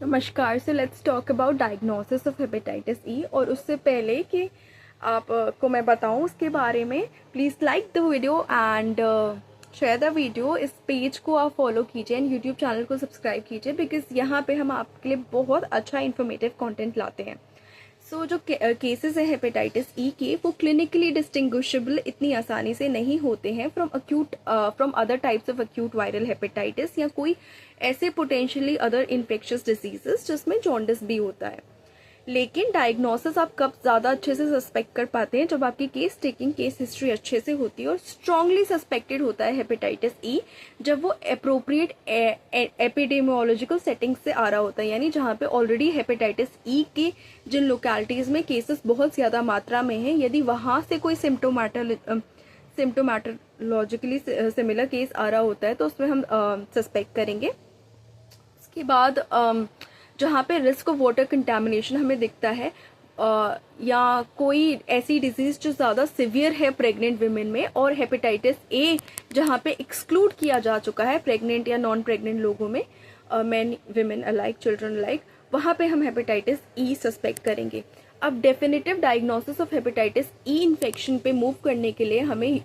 नमस्कार। So let's talk about diagnosis of hepatitis ई। और उससे पहले कि आपको मैं बताऊं उसके बारे में, please like the video and share the video. इस पेज को आप फॉलो कीजिए एंड यूट्यूब चैनल को सब्सक्राइब कीजिए, बिकॉज यहाँ पे हम आपके लिए बहुत अच्छा इन्फॉर्मेटिव कंटेंट लाते हैं। सो जो केसेस है हेपेटाइटिस ई के, वो क्लिनिकली डिस्टिंग्विशेबल इतनी आसानी से नहीं होते हैं from other types of acute viral hepatitis या कोई ऐसे पोटेंशियली अदर इन्फेक्शियस डिजीजेस जिसमें जॉन्डिस भी होता है। लेकिन डायग्नोसिस आप कब ज़्यादा अच्छे से सस्पेक्ट कर पाते हैं? जब आपकी केस हिस्ट्री अच्छे से होती है और स्ट्रांगली सस्पेक्टेड होता है हेपेटाइटिस ई, जब वो अप्रोप्रिएट एपिडेमियोलॉजिकल सेटिंग से आ रहा होता है, यानी जहाँ पे ऑलरेडी हेपेटाइटिस ई के जिन लोकेलिटीज़ में केसेस बहुत ज़्यादा मात्रा में हैं, यदि वहाँ से कोई सिम्टोमेटोलॉजिकली सिमिलर केस आ रहा होता है तो उसमें हम सस्पेक्ट करेंगे। उसके बाद जहाँ पे रिस्क ऑफ वाटर कंटामिनेशन हमें दिखता है, या कोई ऐसी डिजीज जो ज़्यादा सिवियर है प्रेग्नेंट वीमेन में, और हेपेटाइटिस ए जहाँ पे एक्सक्लूड किया जा चुका है प्रेग्नेंट या नॉन प्रेग्नेंट लोगों में, men women alike, children alike, वहाँ पे हम हेपेटाइटिस ई सस्पेक्ट करेंगे। अब definitive diagnosis of hepatitis E infection पे मूव करने के लिए हमें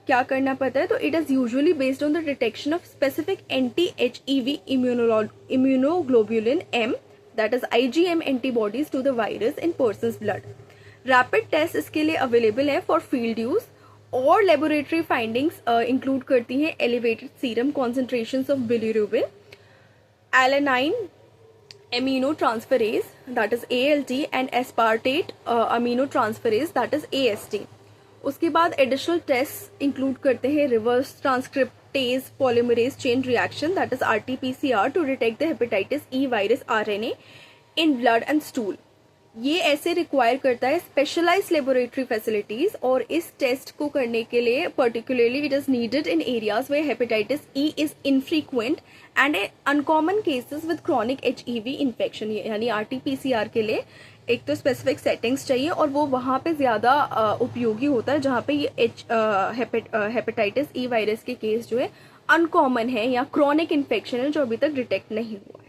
क्या करना पड़ता है? तो it is usually based on the detection of specific anti HEV immunoglobulin M, that is IgM antibodies to the virus in person's blood. Rapid test इसके लिए अवेलेबल है फॉर फील्ड यूज, और लेबोरेटरी फाइंडिंग्स इंक्लूड करती हैं elevated serum concentrations of bilirubin, alanine aminotransferase that is ALT and aspartate aminotransferase that is AST। उसके बाद additional test include करते हैं reverse transcriptase polymerase chain reaction that is RT-PCR to detect the hepatitis E virus RNA in blood and stool. ये ऐसे require करता है specialised laboratory facilities, और इस टेस्ट को करने के लिए particularly it is needed in areas where hepatitis E is infrequent and uncommon cases with chronic HEV infection. यानी RT-PCR के लिए एक तो स्पेसिफिक सेटिंग्स चाहिए, और वो वहाँ पे ज़्यादा उपयोगी होता है जहाँ पे ये हेपेटाइटिस ई वायरस के केस जो है अनकॉमन है या क्रॉनिक इन्फेक्शन है जो अभी तक डिटेक्ट नहीं हुआ।